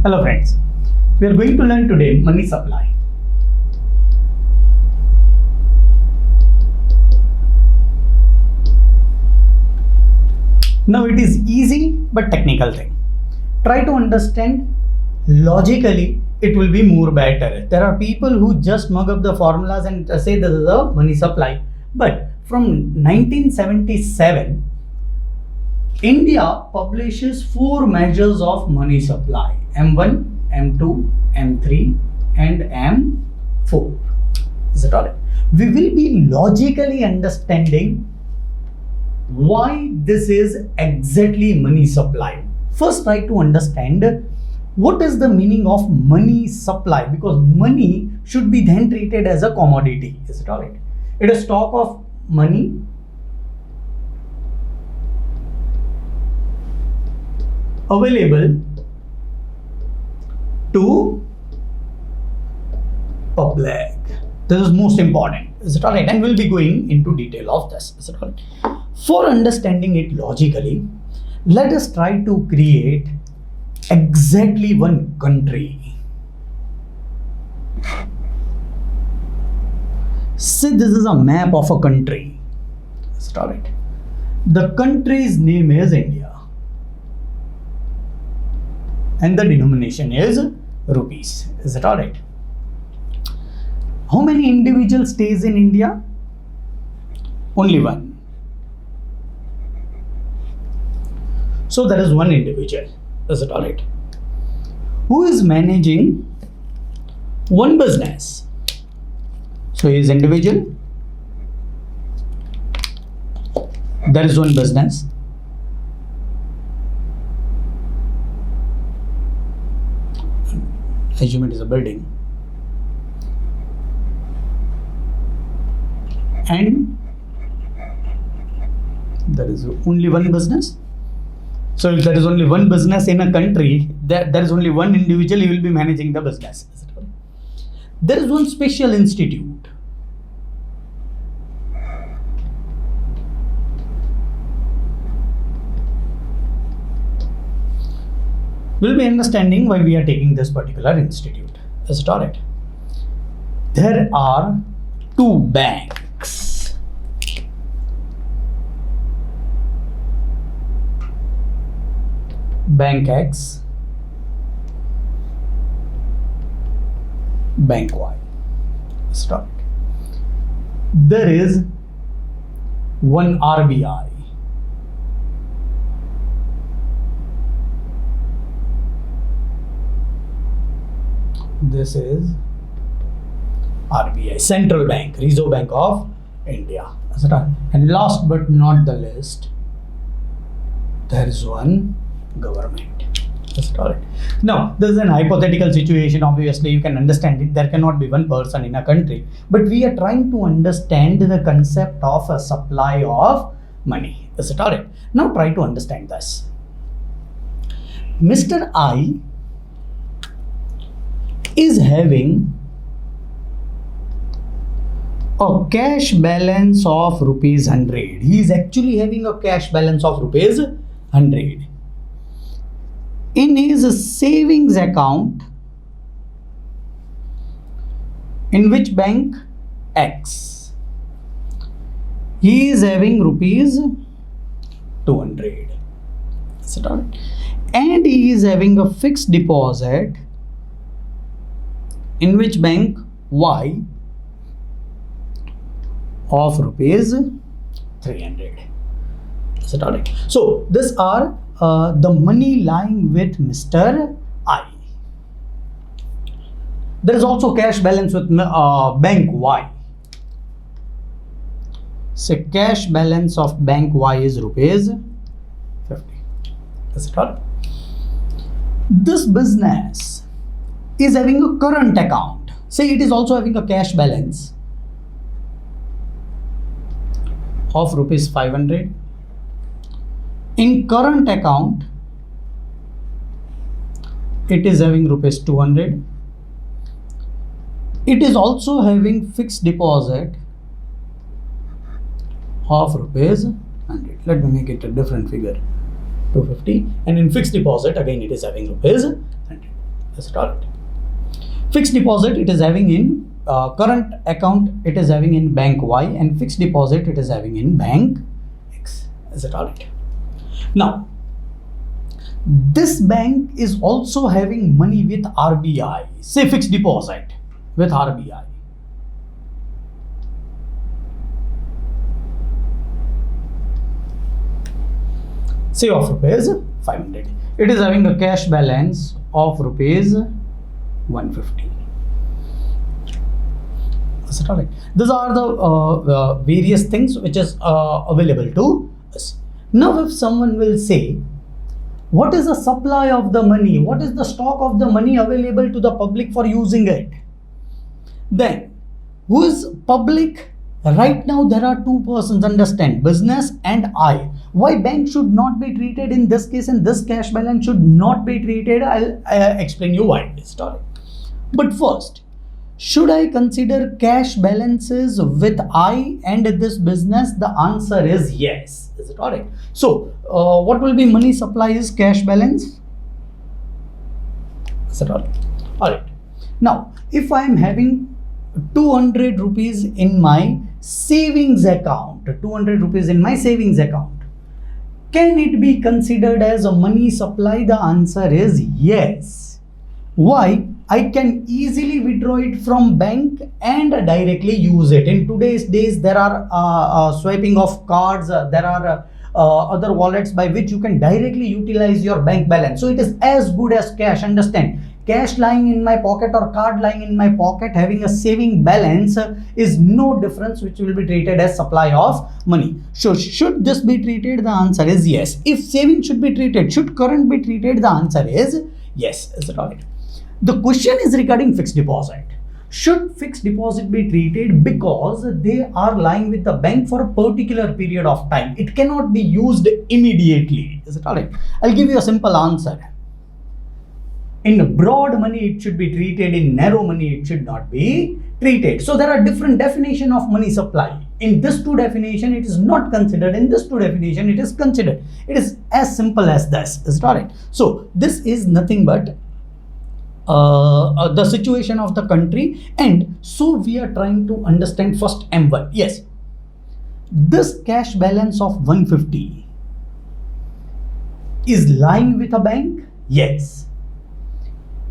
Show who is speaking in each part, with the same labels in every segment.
Speaker 1: Hello friends, we are going to learn today money supply. Now it is easy but technical thing. Try to understand logically, it will be more better. There are people who just mug up the formulas and say this is a money supply. But from 1977, India publishes 4 measures of money supply: M1, M2, M3 and M4. Is it alright? We will be logically understanding why this is exactly money supply. First, try to understand what is the meaning of money supply, because money should be then treated as a commodity. Is it alright? It is stock of money available to public. This is most important. Is it alright? And we'll be going into detail of this. Is it alright? For understanding it logically, let us try to create exactly one country. Say this is a map of a country. Is it alright? The country's name is India and the denomination is rupees. Is it alright? How many individuals stays in India? Only one. So there is one individual. Is it alright? Who is managing one business? So he is individual. There is one business. Assume it is a building. And there is only one business. So if there is only one business in a country, there is only one individual, he will be managing the business. There is one special institute. We'll be understanding why we are taking this particular institute. Is it alright? There are 2 banks. Bank X, Bank Y. Stop. There is one RBI. This is RBI, Central Bank, Reserve Bank of India. And last but not the least, there is one government. Now, this is an hypothetical situation. Obviously, you can understand it. There cannot be one person in a country. But we are trying to understand the concept of a supply of money. Is it alright? Now, try to understand this. Mr. I is having a cash balance of rupees 100. He is actually having a cash balance of rupees 100. In his savings account, in which bank? X. He is having rupees 200. Is it alright? And he is having a fixed deposit in which bank? Y, of rupees 300. Is it alright? So these are the money lying with Mr. I. There is also cash balance with bank Y. So cash balance of bank Y is rupees 50. Is it alright? This business is having a current account. Say it is also having a cash balance of rupees 500. In current account, it is having rupees 200. It is also having fixed deposit of rupees 100. Let me make it a different figure. 250, and in fixed deposit again it is having rupees 100. Is it alright? Fixed deposit it is having in current account it is having in bank Y, and fixed deposit it is having in bank X. Is it alright? Now, this bank is also having money with RBI, say fixed deposit with RBI. Say of rupees 500. It is having a cash balance of rupees 150. Is it alright? These are the various things which is available to us. Now, if someone will say, what is the supply of the money? What is the stock of the money available to the public for using it? Then, who is public? Right now, there are two persons, understand, business and I. Why bank should not be treated in this case and this cash balance should not be treated? I'll explain you why this story. But first, should I consider cash balances with I and this business? The answer is yes. Is it alright? So, what will be money supply is cash balance? Is it alright? Alright. Now, if I am having 200 rupees in my savings account, 200 rupees in my savings account, can it be considered as a money supply? The answer is yes. Why? I can easily withdraw it from bank and directly use it. In today's days, there are swiping of cards, there are other wallets by which you can directly utilize your bank balance. So it is as good as cash, understand. Cash lying in my pocket or card lying in my pocket having a saving balance is no difference, which will be treated as supply of money. So should this be treated? The answer is yes. If saving should be treated, should current be treated? The answer is yes. Is it alright? The question is regarding fixed deposit. Should fixed deposit be treated because they are lying with the bank for a particular period of time? It cannot be used immediately. Is it alright? I'll give you a simple answer. In broad money, it should be treated. In narrow money, it should not be treated. So there are different definition of money supply. In this two definition, it is not considered. In this two definition, it is considered. It is as simple as this. Is it alright? So this is nothing but the situation of the country, and so we are trying to understand first M1. Yes, this cash balance of 150 is lying with a bank. Yes.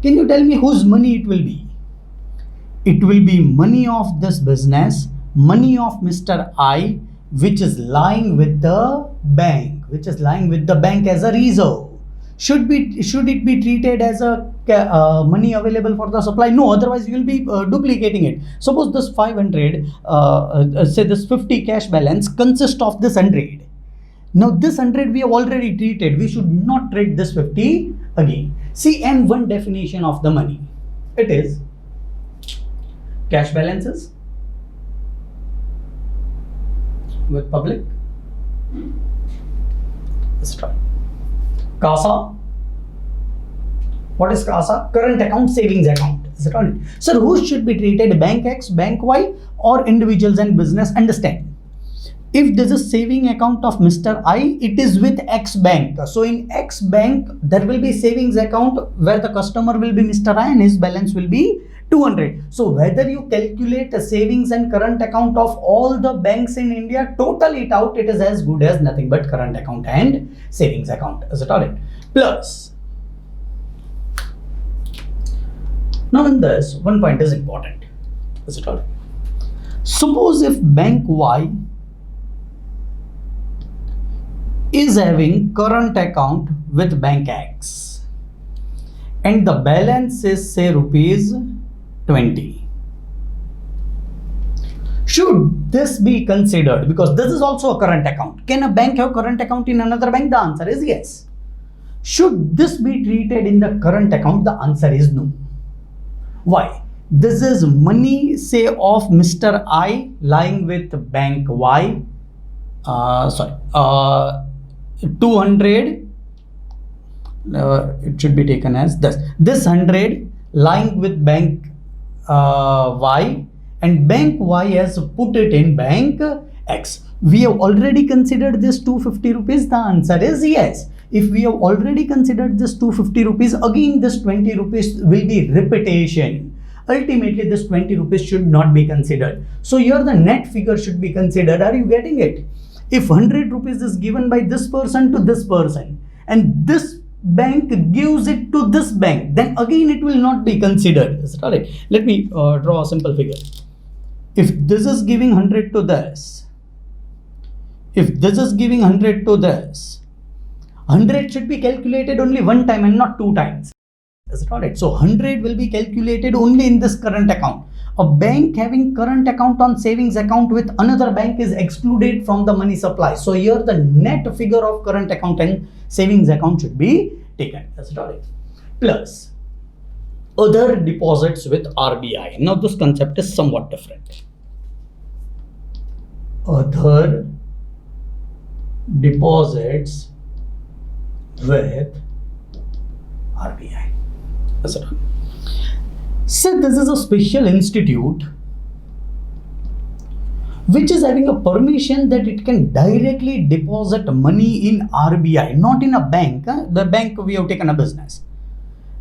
Speaker 1: Can you tell me whose money it will be? It will be money of this business, money of Mr. I, which is lying with the bank, as a reserve. Should it be treated as a money available for the supply? No, otherwise you will be duplicating it. Suppose this 500, say this 50 cash balance consists of this 100. Now this 100 we have already treated. We should not treat this 50 again. See M1 definition of the money. It is cash balances with public. Let's try. CASA. What is CASA? Current account, savings account. Is it all right? Sir, who should be treated? Bank X, Bank Y, or individuals and business? Understand. If this is saving account of Mr. I, it is with X bank. So in X bank, there will be savings account where the customer will be Mr. I and his balance will be 200. So whether you calculate a savings and current account of all the banks in India, total it out, it is as good as nothing but current account and savings account. Is it alright? Plus, now in this, one point is important. Is it alright? Suppose if Bank Y is having current account with Bank X and the balance is say rupees 20. Should this be considered? Because this is also a current account. Can a bank have current account in another bank? The answer is yes. Should this be treated in the current account? The answer is no. Why? This is money say of Mr. I lying with Bank Y. 200, it should be taken as this 100 lying with Bank Y, and Bank Y has put it in Bank X. We have already considered this 250 rupees. The answer is yes. If we have already considered this 250 rupees, again this 20 rupees will be repetition. Ultimately, this 20 rupees should not be considered. So here the net figure should be considered. Are you getting it? If 100 rupees is given by this person to this person, and this bank gives it to this bank, then again it will not be considered. Is it all right? Let me draw a simple figure. If this is giving 100 to this, if this is giving 100 to this, 100 should be calculated only one time and not two times. Is it all right? So 100 will be calculated only in this current account. A bank having current account on savings account with another bank is excluded from the money supply. So here the net figure of current account and savings account should be taken. Is it all right? Plus other deposits with RBI. Now this concept is somewhat different. Other deposits with RBI. Is it all right? So this is a special institute which is having a permission that it can directly deposit money in RBI, not in a bank. The bank we have taken a business.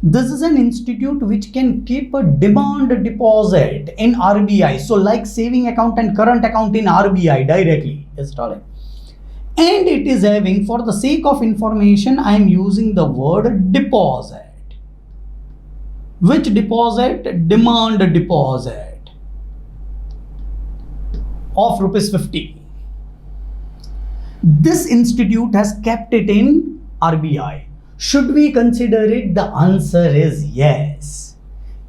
Speaker 1: This is an institute which can keep a demand deposit in RBI. So like saving account and current account in RBI directly. Is it all right? And it is having, for the sake of information, I am using the word deposit. Which deposit? Demand deposit of rupees 50. This institute has kept it in RBI. Should we consider it? The answer is yes.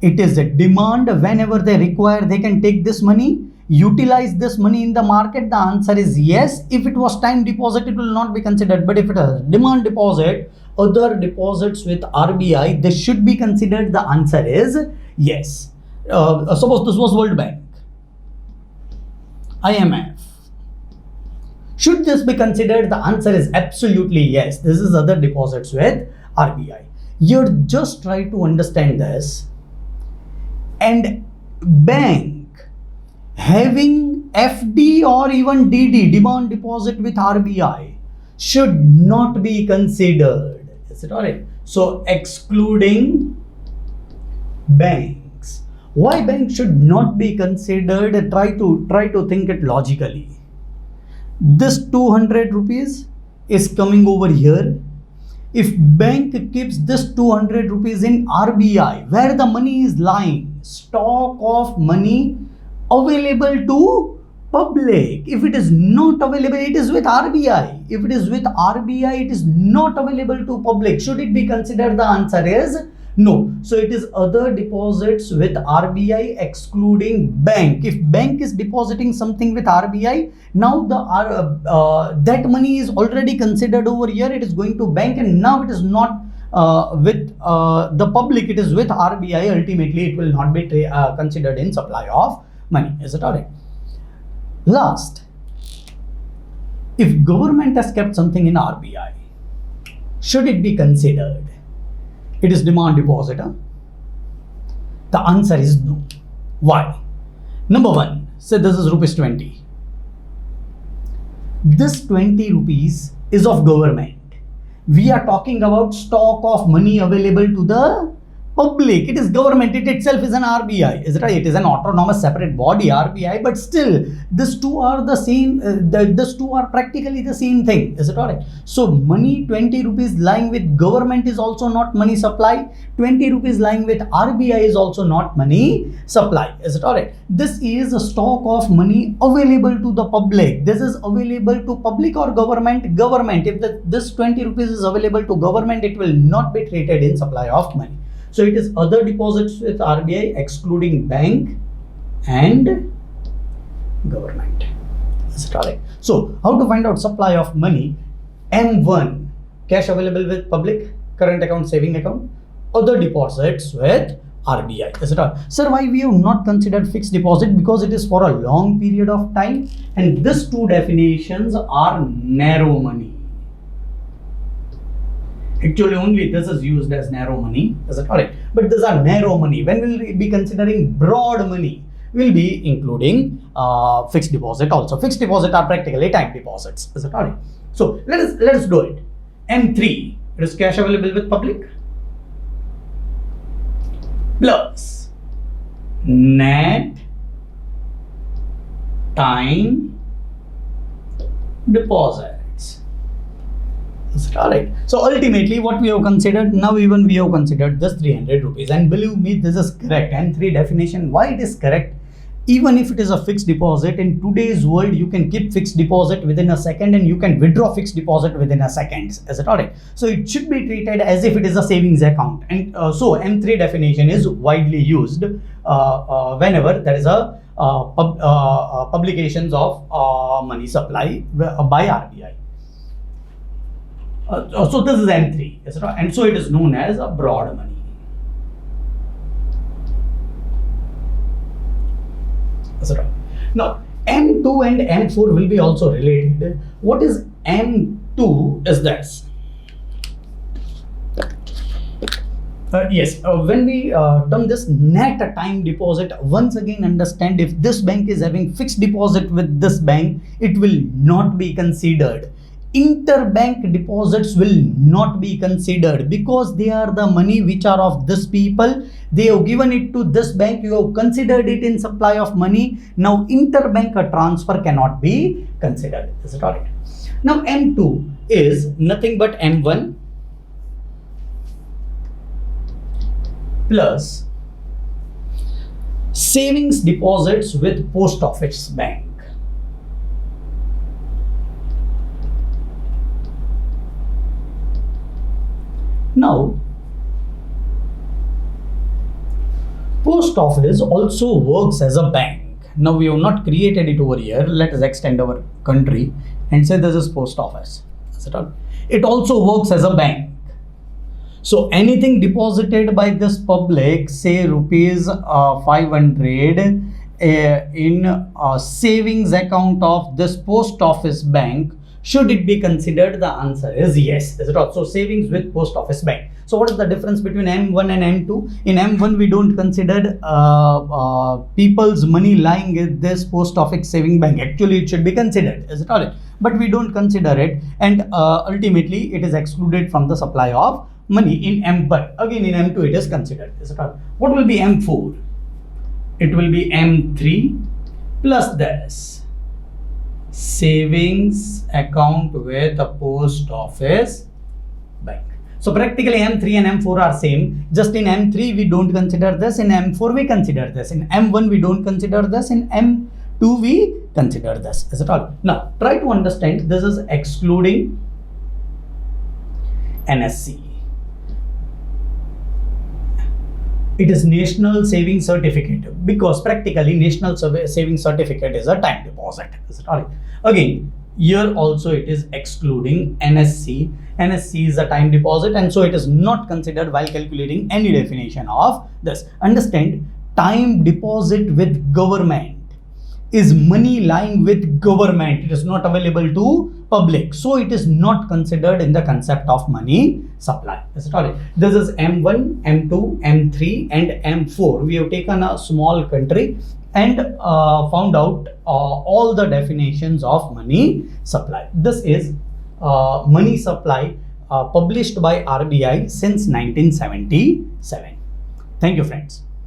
Speaker 1: It is a demand. Whenever they require, they can take this money, utilize this money in the market. The answer is yes. If it was time deposit, it will not be considered. But if it is demand deposit, other deposits with RBI, they should be considered. The answer is yes. Suppose this was World Bank, IMF. Should this be considered? The answer is absolutely yes. This is other deposits with RBI. You just try to understand this. And bank having FD or even DD, demand deposit with RBI, should not be considered. Is it all right? So excluding banks. Why banks should not be considered? Try to think it logically. This 200 rupees is coming over here. If bank keeps this 200 rupees in RBI, where the money is lying, stock of money available to public. If it is not available, it is with RBI. If it is with RBI, it is not available to public. Should it be considered? The answer is no. So it is other deposits with RBI excluding bank. If bank is depositing something with RBI, now the that money is already considered over here. It is going to bank, and now it is not with the public. It is with RBI. Ultimately, it will not be considered in supply of money. Is it all right? Last, if government has kept something in RBI, should it be considered? It is demand deposit. The answer is no. Why? Number one, say this is rupees 20. This 20 rupees is of government. We are talking about stock of money available to the public. It is government. It itself is an RBI. Is it right? It is an autonomous separate body, RBI, but still these two are the same. These two are practically the same thing. Is it all right? So money 20 rupees lying with government is also not money supply. 20 rupees lying with RBI is also not money supply. Is it all right? This is a stock of money available to the public. This is available to public or government? Government. If this 20 rupees is available to government, it will not be treated in supply of money. So it is other deposits with RBI excluding bank and government. Is it all right? So how to find out supply of money? M1, cash available with public, current account, saving account, other deposits with RBI. Is it all? Sir, why we have not considered fixed deposit? Because it is for a long period of time, and these two definitions are narrow money. Actually, only this is used as narrow money. Is it correct? But these are narrow money. When we'll be considering broad money, we'll be including fixed deposit also. Fixed deposit are practically time deposits. Is it correct? So let us do it. M3, it is cash available with public, plus net time deposits. Is it alright? So ultimately what we have considered, now even we have considered this 300 rupees, and believe me, this is correct. M3 definition, why it is correct? Even if it is a fixed deposit, in today's world you can keep fixed deposit within a second and you can withdraw fixed deposit within a second. Is it alright? So it should be treated as if it is a savings account, and so M3 definition is widely used whenever there is a publications of money supply by RBI. So this is M3, is it right? And so it is known as a broad money. Now, M2 and M4 will be also related. What is M2 is this. Yes, when we term this net time deposit, once again understand, if this bank is having fixed deposit with this bank, it will not be considered. Interbank deposits will not be considered because they are the money which are of this people. They have given it to this bank. You have considered it in supply of money. Now interbank transfer cannot be considered. Is it alright? Now M2 is nothing but M1 plus savings deposits with post office bank. Now, post office also works as a bank. Now we have not created it over here. Let us extend our country and say this is post office. It also works as a bank. So anything deposited by this public, say rupees 500 in a savings account of this post office bank, should it be considered? The answer is yes. Is it also savings with post office bank? So what is the difference between M1 and M2? In M1 we don't consider people's money lying in this post office saving bank. Actually it should be considered. Is it alright? But we don't consider it, and ultimately it is excluded from the supply of money in M. But again in M2 it is considered. Is it alright? What will be M4? It will be M3 plus this savings account with a post office bank. So practically M3 and M4 are same. Just in M3 we don't consider this, in M4 we consider this, in M1 we don't consider this, in M2 we consider this. Is it all? Now try to understand, this is excluding NSC. It is National Saving Certificate, because practically National Saving Certificate is a time deposit. Is it all right? Again, here also it is excluding NSC. NSC is a time deposit, and so it is not considered while calculating any definition of this. Understand, time deposit with government is money lying with government. It is not available to public, so it is not considered in the concept of money supply. Is it all right? This is M1, M2, M3 and M4. We have taken a small country and found out all the definitions of money supply. This is money supply published by RBI since 1977. Thank you, friends.